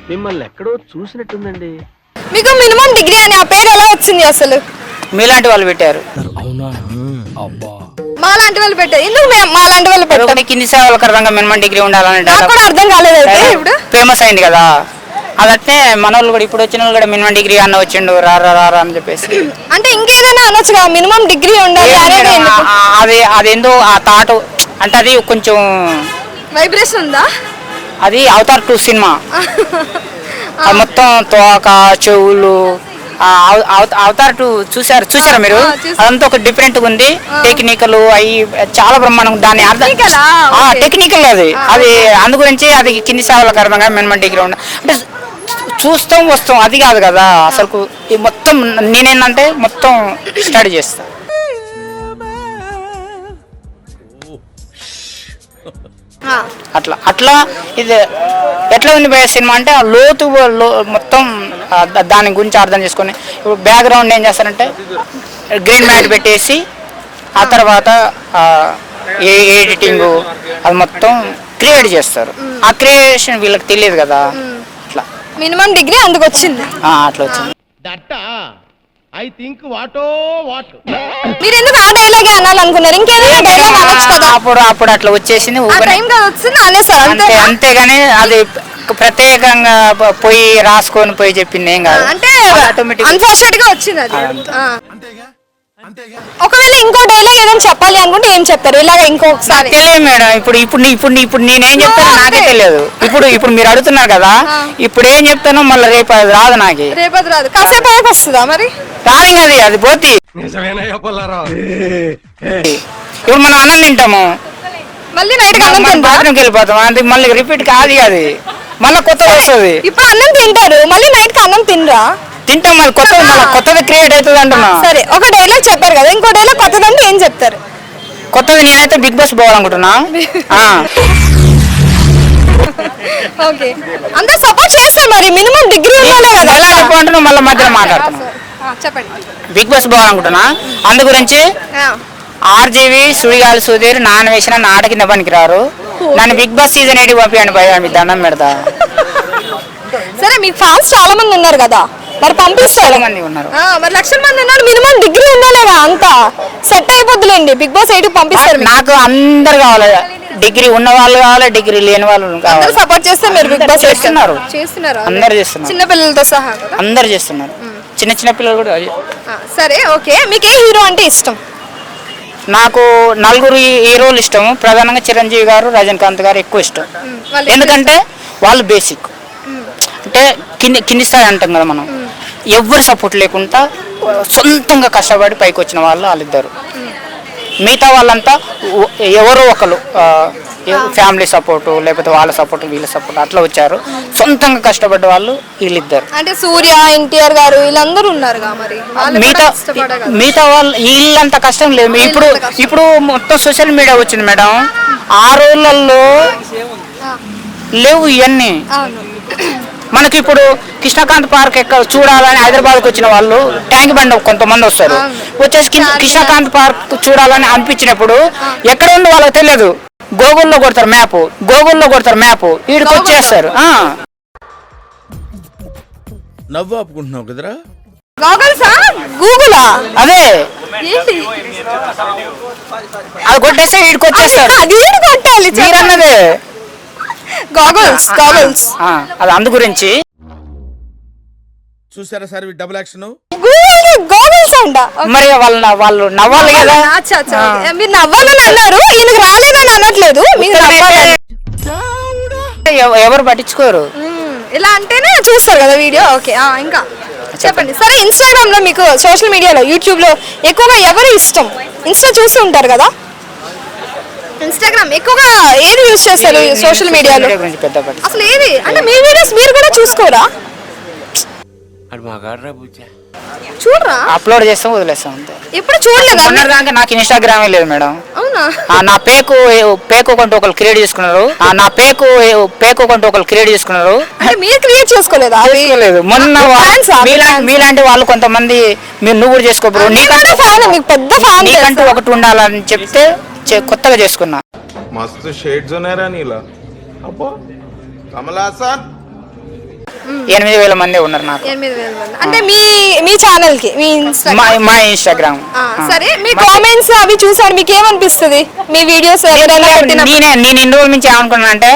మిమ్మల్ని ఎక్కడో చూసినట్టుందండి. మీకు మినిమం డిగ్రీ అని ఆ పేరు ఎలా వచ్చింది అసలు? మీలాంటి వాళ్ళు పెట్టారు. మా లాంటి వాళ్ళు పెట్టారు. ఎందుకు మా లాంటి వాళ్ళు పెట్టారు? కింది సేవలకు అర్థంగా మినిమం డిగ్రీ ఉండాలని నాకు కూడా అర్థం కాలేదు. అయితే ఇప్పుడు ఫేమస్ అయింది కదా, అదట్నే మన వాళ్ళు కూడా ఇప్పుడు వచ్చిన వాళ్ళు కూడా మినిమం డిగ్రీ అన్న వచ్చిండు రా అని చెప్పేసి. అంటే ఇంకేదైనా అనొచ్చు కదా, మినిమం డిగ్రీ ఉండాలి అనేది. అదేందో ఆ థాట్ అంటే అది కొంచెం వైబ్రేషన్ ఉందా? అది అవతార్ 2 సినిమా. అది మొత్తం తోక చెవులు అవతార్ 2 చూసారా మీరు? అదంతా ఒక డిఫరెంట్ గా ఉంది. టెక్నికల్ అవి చాలా బ్రహ్మాండం. దాని అర్థం టెక్నికల్ అది అందు గురించి అది కింది సేవలకు అర్థంగా మినిమం డిగ్రీ ఉండాలి అంటే చూస్తాం వస్తాం అది కాదు కదా అసలు. మొత్తం నేనేంటంటే మొత్తం స్టడీ చేస్తా. అట్లా ఇది ఎట్లా ఉంది భయ సినిమా అంటే ఆ లోతు మొత్తం దాని గురించి అర్థం చేసుకొని ఇప్పుడు బ్యాక్గ్రౌండ్ ఏం చేస్తారంటే గ్రీన్ మ్యాట్ పెట్టేసి ఆ తర్వాత ఎడిటింగ్ అది మొత్తం క్రియేట్ చేస్తారు. ఆ క్రియేషన్ వీళ్ళకి తెలియదు కదా. అట్లా మినిమం డిగ్రీ అందుకు వచ్చింది. అట్లా వచ్చింది. మీరు ఎందుకు ఆ డైలాగే అనాలనుకున్నారు? ఇంకేదైనా డైలాగ్ అనొచ్చు కదా. అప్పుడు అట్లా వచ్చేసింది. అంతేగాని అది ప్రత్యేకంగా పోయి రాసుకొని పోయి చెప్పింది ఏం కాదు. అంటే అన్ఫార్చునేట్ గా వచ్చింది అది. ఒకవేళ ఇంకో డైలాగ్ ఏదైనా చెప్పాలి అనుకుంటే ఏం చెప్తారు? ఇలాగ ఇంకొకసారి తెలియదు మేడం. ఇప్పుడు నేనేం చెప్తానో నాకే తెలియదు. ఇప్పుడు మీరు అడుగుతున్నారు కదా, ఇప్పుడు ఏం చెప్తానో మళ్ళీ రేపు అది రాదు. నాకు రేపటి రాదు, కాసేపు వస్తుందా? మరి రాదు, అది పోతే. ఇప్పుడు మనం అన్నం తింటాము, మళ్ళీ నైట్ బాత్రూమ్కి వెళ్ళిపోతాం, అది మళ్ళీ రిపీట్ కాదు. అది మళ్ళీ కొత్తది వస్తుంది. ఇప్పుడు అన్నం తింటారు, మళ్ళీ నైట్ కి అన్నం తినరా? తింటాం, మళ్ళీ కొత్తది క్రియేట్ అవుతుంది అంటున్నా. సరే, ఒక డైలాగ్ చెప్పారు కదా, ఇంకో డైలాగ్ కొత్తది అంటే ఏం చెప్తారు? కొత్తది నేనైతే బిగ్ బాస్ పోవాలనుకుంటున్నా. ఓకే, అంతా సపోర్ట్ చేస్తారు. మరి మినిమం డిగ్రీ ఉండాలి కదా. అనుకుంటున్నా మళ్ళీ మధ్యలో మాట్లాడుతున్నా. చెప్పండి. బిగ్ బాస్ పోవాలనుకుంటున్నా. అందు గురించి ఆర్జీవి సుడిగాలి సుధీర్ నాన్న వేసిన నాట కింద పనికి రారు. నన్ను బిగ్ బాస్ సీజన్ 8 పంపించండి భయ, మీ దండం పెడతా. సరే, మీకు ఫ్యాన్స్ చాలా మంది ఉన్నారు కదా, మరి పంపిస్తారు. మంది ఉన్నారు, మరి లక్షల మంది ఉన్నారు. మినిమం డిగ్రీ ఉండాలిగా, అంతా సెట్ అయిపోద్దులేండి. బిగ్ బాస్ 8 పంపిస్తారు. నాకు అందరు కావాలి, డిగ్రీ ఉన్న వాళ్ళు కావాలి, డిగ్రీ లేని వాళ్ళు కావాలి. సపోర్ట్ చేస్తే మీరు బిగ్ బాస్ చేస్తున్నారు. అందరు చేస్తున్నారు, చిన్న పిల్లలతో సహా అందరు చేస్తున్నారు. చిన్న పిల్లలు కూడా. సరే, ఓకే, మీకు ఏ హీరో అంటే ఇష్టం? నాకు నలుగురు హీరోలు ఇష్టం. ప్రధానంగా చిరంజీవి గారు, రజనీకాంత్ గారు ఎక్కువ ఇష్టం. ఎందుకంటే వాళ్ళు బేసిక్ అంటే కింది స్థాయి అంటాం కదా మనం. ఎవరు సపోర్ట్ లేకుండా సొంతంగా కష్టపడి పైకి వచ్చిన వాళ్ళు వాళ్ళిద్దరు. మిగతా వాళ్ళంతా ఎవరో ఒకరు ఫ్యామిలీ సపోర్టు, లేకపోతే వాళ్ళ సపోర్టు, వీళ్ళ సపోర్ట్ అట్లా వచ్చారు. సొంతంగా కష్టపడ్డ వాళ్ళు వీళ్ళిద్దరు. అంటే సూర్య, ఎన్టీఆర్ గారు వీళ్ళందరూ ఉన్నారు. మిగతా వాళ్ళు వీళ్ళంత కష్టం లేదు. ఇప్పుడు మొత్తం సోషల్ మీడియా వచ్చింది మేడం. ఆ రోజులలో లేవు ఇవన్నీ. మనకి ఇప్పుడు కృష్ణకాంత్ పార్క్ ఎక్కడ చూడాలని హైదరాబాద్కి వచ్చిన వాళ్ళు ట్యాంక్ బండ్ కొంతమంది వస్తారు. వచ్చేసి కృష్ణకాంత్ పార్క్ చూడాలని అనిపించినప్పుడు ఎక్కడ ఉందో వాళ్ళకి తెలియదు. గూగుల్లో కొడతారు మ్యాప్, వీడికి వచ్చేస్తారు. నవ్వు ఆపుకుంటున్నావు కదరా? అదే అది కొట్టేస్తే వీడికి వచ్చేస్తారు. మీరన్నదే గాగల్స్. అది అందు గురించి చూసారా సార్ డబుల్ యాక్షన్. మరి వాళ్ళు నవ్వాలి కదా. మీరు నవ్వాలని అన్నారు, ఈయనకు రాలేదని అనట్లేదు. ఎవరు పట్టించుకోరు. ఇలా అంటేనే చూస్తారు కదా వీడియో. ఓకే, ఇంకా చెప్పండి. సరే, ఇన్స్టాగ్రామ్ లో మీకు సోషల్ మీడియాలో యూట్యూబ్ లో ఎక్కువగా ఎవరు ఇష్టం? ఇన్స్టా చూసి ఉంటారు కదా, ఇన్స్టాగ్రామ్ ఎక్కువగా ఏది యూజ్ చేస్తారు సోషల్ మీడియాలో? అసలు ఏది అంటే మీ వీడియోస్ మీరు కూడా చూసుకోరా? చూడరా? అప్లోడ్ చేస్తాం, వదిలేస్తాం అంతే. ఎప్పుడు చూడలేదు. నాకు ఇన్స్టాగ్రామే లేదు మేడం. అవునా? నా పేకు కొంటూ ఒకరు క్రియేట్ చేసుకున్నారు. అంటే మీరు క్రియేట్ చేసుకోలేదా? మొన్న మీలాంటి వాళ్ళు కొంతమంది నువ్వు కూడా చేసుకోరు, నీకంటూ ఒకటి ఉండాలని చెప్తే కొత్తగా చేసుకున్నా. మస్తు షేడ్స్ ఉన్నారా నీలా? అబ్బా 8,000 మంది ఉన్నారు నాకు 8,000 మంది. అంటే మీ ఛానల్ కి మీ మా ఇన్స్టాగ్రామ్. సరే మీ కామెంట్స్ అవి చూసారు, మీకు ఏమనిపిస్తుంది మీ వీడియోస్ ఎవరైనా పెట్టినప్పుడు? నేను ఇన్ని రోజుల నుంచి ఏమనుకున్నాను అంటే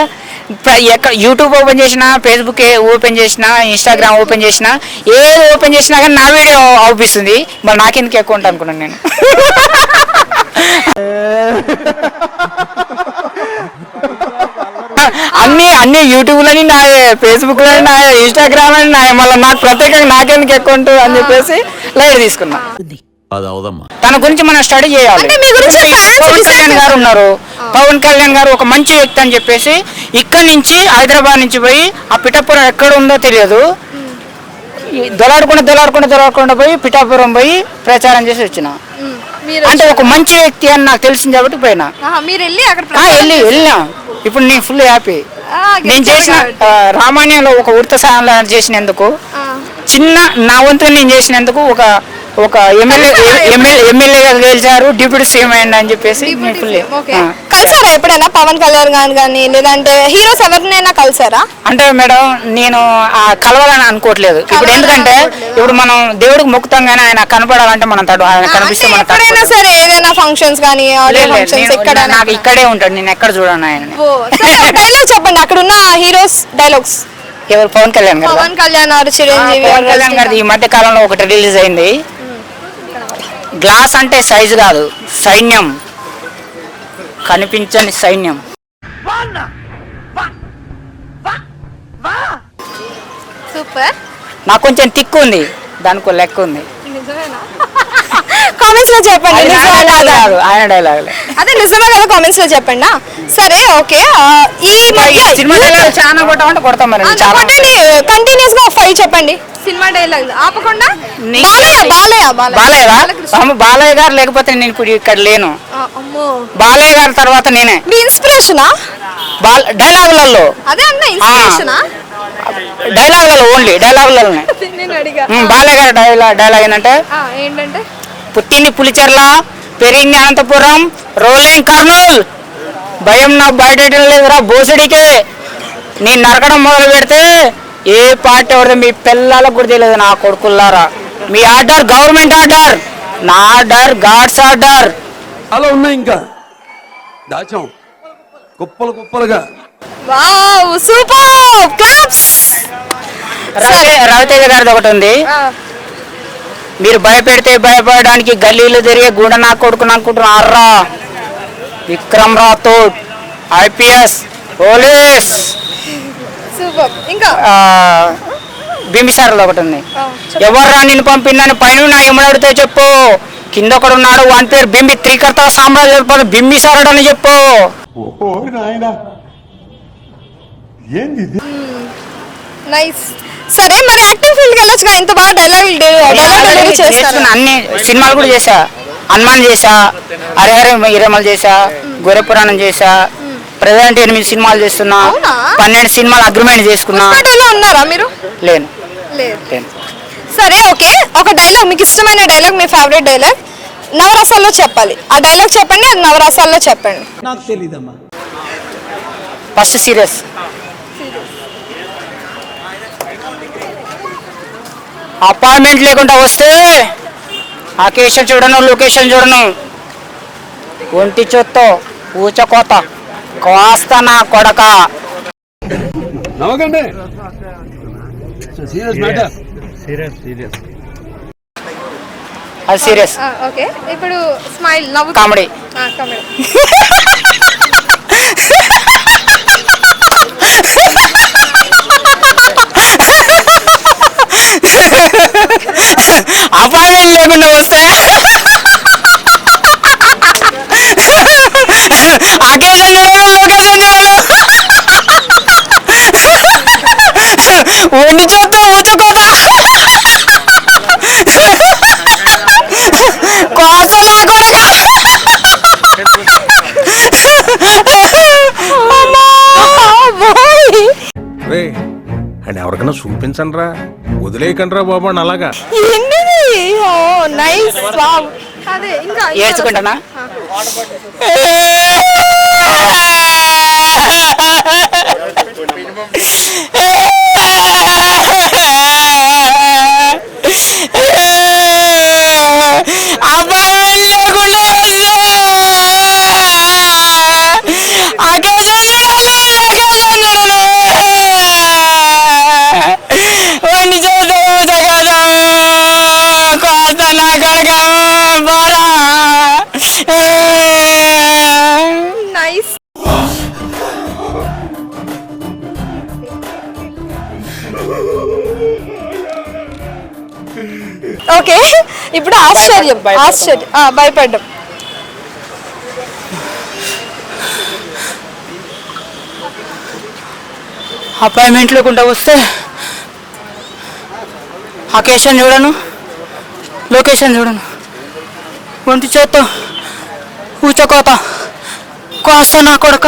యూట్యూబ్ ఓపెన్ చేసినా, ఫేస్బుక్ ఓపెన్ చేసినా, ఇన్స్టాగ్రామ్ ఓపెన్ చేసినా, ఏది ఓపెన్ చేసినా కానీ నా వీడియో అవుపిస్తుంది. మరి నాకెందుకు ఎక్కువ ఉంటా అనుకున్నాను నేను. అన్ని యూట్యూబ్ లని నాయే, ఫేస్బుక్ లని నాయే, ఇన్స్టాగ్రామ్ అని నాయే, మళ్ళీ నాకు ప్రత్యేకంగా నాకెందుకు ఎక్కువ ఉంటుంది అని చెప్పేసి లైట్ తీసుకున్నా. తన గురించి మనం స్టడీ చేయాలి. అంటే మీ గురించి పవన్ కళ్యాణ్ గారు ఉన్నారు, పవన్ కళ్యాణ్ గారు ఒక మంచి వ్యక్తి అని చెప్పేసి ఇక్కడ నుంచి హైదరాబాద్ నుంచి పోయి ఆ పిఠాపురం ఎక్కడ ఉందో తెలియదు, దొలాడుకుంటూ పోయి పిఠాపురం పోయి ప్రచారం చేసి వచ్చిన. అంటే ఒక మంచి వ్యక్తి అని నాకు తెలిసింది కాబట్టి పోయినా. వెళ్ళినా. ఇప్పుడు నేను ఫుల్ హ్యాపీ. నేను చేసిన రామాయణంలో ఒక వృత్త సాయం చేసినందుకు, చిన్న నా వంతు నేను చేసినందుకు ఒక ఎమ్మెల్యేగా గెలిచారు, డిప్యూటీ సీఎం అయ్యండి అని చెప్పేసి కలిసారా ఎప్పుడైనా పవన్ కళ్యాణ్ కానీ లేదంటే హీరోస్ ఎవరినైనా కలిసారా? అంటే మేడం నేను కలవాలని అనుకోవట్లేదు ఇప్పుడు. ఎందుకంటే ఇప్పుడు మనం దేవుడికి మొక్కుతాం కానీ ఆయన కనపడాలంటే మనం ఆయన కనిపిస్తే ఎక్కడైనా సరే ఏదైనా ఫంక్షన్స్ కానీ నాకు ఇక్కడే ఉంటాడు, నేను ఎక్కడ చూడను ఆయన. డైలాగ్ చెప్పండి అక్కడ ఉన్న హీరోస్ డైలాగ్స్. ఎవరు? పవన్ కళ్యాణ్ గారు. పవన్ కళ్యాణ్ చిరంజీవి. పవన్ కళ్యాణ్ గారిది ఈ మధ్య కాలంలో ఒకటి రిలీజ్ అయింది. గ్లాస్ అంటే సైజు కాదు, సైన్యం, కనిపించని సైన్యం. సూపర్. నాకు కొంచెం తిక్కు ఉంది, దానికి లెక్క ఉంది. కామెంట్స్ లో చెప్పండి ఆయన డైలాగ్. అదే నిజమే కదా, కామెంట్స్ లో చెప్పండి. సరే ఓకే. ఈ సినిమా డైలాగ్ చాలా కొట్టామంటే కొడతాం మరి. కంటిన్యూస్ గా 5 చెప్పండి సినిమా డైలాగ్ ఆపకుండా. బాలయ్య గారు లేకపోతే నేను ఇప్పుడు ఇక్కడ లేను. బాలయ్య గారి తర్వాత నేనే. మీ ఇన్స్పిరేషనా? డైలాగులలో. అదే అన్న ఇన్స్పిరేషనా? డైలాగులలో, ఓన్లీ డైలాగులలోనే. బాలయ్య గారి డైలాగ్ ఏంటంటే, పుట్టింది పులిచెర్ల, పెరిగింది అనంతపురం, రోలింగ్ కర్నూల్, భయం నా బయట లేదురా బోసుడికే, నేను నరకడం మొదలు పెడితే ఏ పార్టీ ఎవరిదో మీ పిల్లలకు కూడా తెలియదు నా కొడుకుల్లారా. మీ ఆర్డర్ గవర్నమెంట్ ఆర్డర్, నా ఆర్డర్ గాడ్స్ ఆర్డర్. అలా ఉన్నాయి ఇంకా దాచాం కుప్పలుగా. Wow super claps. రవితేజ గారిది ఒకటి ఉంది, మీరు భయపెడితే భయపడడానికి గల్లీలు తిరిగే గుండె నా కొడుకు అనుకుంటున్నారా, విక్రమ్ రాథోడ్ ఐపీఎస్ పోలీస్. బింబిసారలో ఒకటి ఉంది, ఎవర్రా నిన్ను పంపిందని పైన నా ఎమ్మడితే చెప్పు, కింద ఒకడు ఉన్నాడు వాని పేరు బింబి, త్రికర్త సామ్రాజ్య బింబిసారుడు అని చెప్పు. సరే మరి యాక్టింగ్ ఫీల్డ్ కి వెళ్ళొచ్చు కదా, ఇంత బాగా డైలాగ్ చేస్తాను. అన్ని సినిమాలు కూడా చేశా, హనుమాన్ చేశా, హరిహర ఇరమల్ చేశా, గొర్రె పురాణం చేశా, ప్రెసెంట్ 8 సినిమాలు చేస్తున్నా, 12 సినిమాలు అగ్రిమెంట్ చేసుకున్నా. ఉన్నారా మీరు? లేను. సరే ఓకే, ఒక డైలాగ్ మీకు ఇష్టమైన డైలాగ్, మీ ఫేవరెట్ డైలాగ్ నవరసాల్లో చెప్పాలి. ఆ డైలాగ్ చెప్పండి, అది నవరసాల్లో చెప్పండి. నాకు తెలీదమ్మా. First serious. అపార్ట్మెంట్ లేకుండా వస్తే అకేషన్ చూడను, లొకేషన్ చూడను, ఒంటి చొత్తో ఊచకోత కోస్తా నా కొడక. నవ్వకండి. అది సీరియస్. ఓకే ఇప్పుడు స్మైల్, నవ్వు, కామెడీ. అపాయింట్మెంట్ లేకుండా వస్తే అకేషన్ చూడను, లొకేషన్ చూడను, ఒంటి చేత్తో ఊచుకోత కోసలా కొడక. అండ్ ఎవరికైనా చూపించండి రా, వదిలేయకండి రా బాబు అని అలాగా. ఏడ్చుకుంటానా? అబ్బాయి లేకుండా వండి చూద్దాం కదా కోత నా కడక బారా నైస్. ఓకే, ఇప్పుడు ఆశ్చర్యం. భయపడ్డం. అపాయింట్మెంట్ లేకుండా వస్తే అకేషన్ చూడను, లొకేషన్ చూడను, ఒంటి చేత్తో ఊచకోత కాస్త నా కొడక.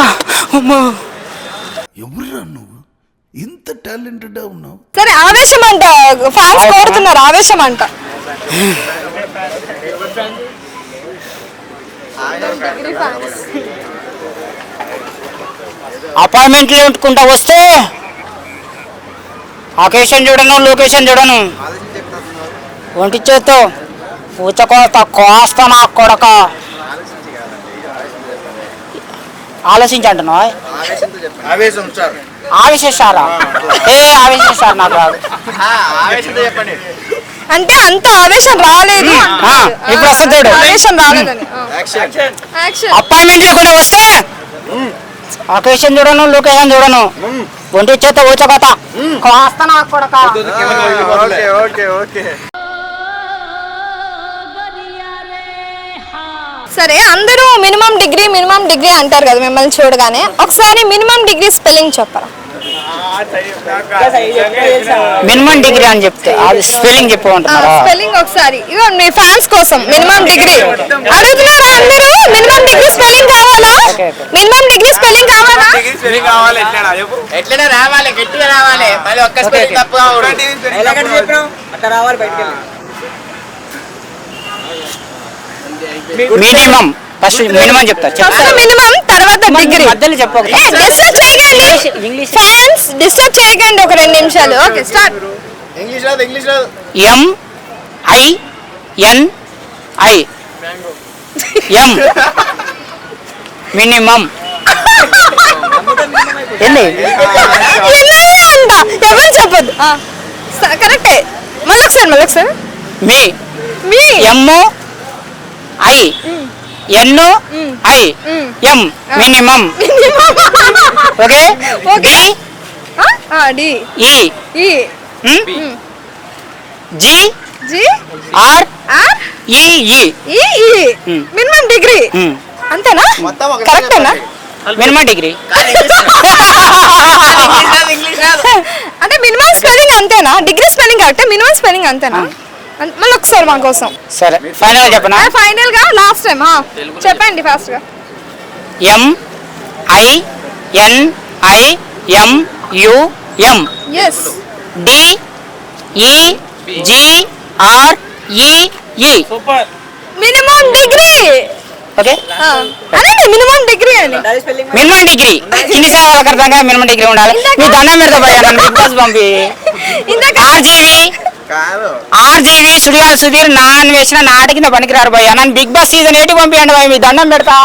ఎవరురా నువ్వు ఇంత టాలెంటెడ్ ఉన్నావు? సరే, ఆవేశం అంట. ఫ్యాన్స్ కోరుతున్నారు ఆవేశం అంట. అపాయింట్మెంట్ లేకుండా వస్తే అకేషన్ చూడను, లొకేషన్ చూడను, ఒంటి చేత్తో ఊచకోత కాస్త నా కొడక. ఆలోచించంటున్నా ఆవేశిస్తారా? ఆవేశిస్తారు నాకు రాదు. అంటే అంత ఆవేశం రాలేదు. ఇప్పుడు వస్తుంది ఆవేశం రాలేదని. అపాయింట్మెంట్ లేకుండా వస్తే అకేషన్ చూడను, లొకేషన్ చూడను, ఒంటి చేత ఊచకోత కాస్త నా కొడక. సరే, అందరూ మినిమం డిగ్రీ అంటారు కదా మిమ్మల్ని చూడగానే. ఒకసారి మినిమం డిగ్రీ స్పెల్లింగ్ చెప్పరా? మినిమం డిగ్రీ అని చెప్తే అది స్పెల్లింగ్ చెప్పమంటున్నారా? స్పెల్లింగ్ ఒకసారి ఇగో మీ ఫ్యాన్స్ కోసం. మినిమం డిగ్రీ అడుగుతున్నారా అందరూ? మినిమం డిగ్రీ స్పెల్లింగ్ కావాలా? మినిమం డిగ్రీ స్పెల్లింగ్ కావాలా? ఎట్లనే రావాలి, గట్టిగా రావాలి. మళ్ళీ ఒక్క స్పెల్లింగ్ తప్పుగా మినిమం ఫస్ట్ మినిమం చెప్తా. మినిమం తర్వాత డిగ్రీ. మధ్యలో చెప్పండి. డిస్టర్బ్ చేయకండి ఫ్యాన్స్, డిస్టర్బ్ చేయకండి. ఒక 2 నిమిషాలు. Okay, start. ఇంగ్లీష్ రాదు. MINI ఎం మినిమం ఏంది అంట ఎవరు చెప్పొద్దు. కరెక్టే. మళ్ళీ ఒకసారి మీ MOINI ఎం మినిమం. ఓకే, డి E ఈ GREE మినిమం డిగ్రీ అంతేనా? కరెక్టేనా? మినిమం డిగ్రీ అంటే మినిమం స్పెల్లింగ్ అంతేనా? డిగ్రీ స్పెల్లింగ్ కరెక్టే, మినిమం స్పెల్లింగ్ అంతేనా? మళ్ళీ ఒకసారి మా కోసం. సరే, ఫైనల్ చెప్పనా? ఫైనల్ గా లాస్ట్ టైం చెప్పండి ఫాస్ట్ గా. MINIMUM ఎస్. DEGREE minimum degree. ఓకే, అదే మినిమం డిగ్రీ అని. మినిమం డిగ్రీ హిందీ సార్ వాళ్ళకి అర్థంగా మినిమం డిగ్రీ ఉండాలి. మీ దండం పెడతా భయ్యా, నన్ను బిగ్ బాస్ పంపి. ఆర్జీవి సుడియాల్ సుధీర్ నాన్ వేసిన నాటికి పనికిరారు భయ్యా, నన్ను బిగ్ బాస్ సీజన్ 8 పంపించండి భయ్య, మీ దండం పెడతా.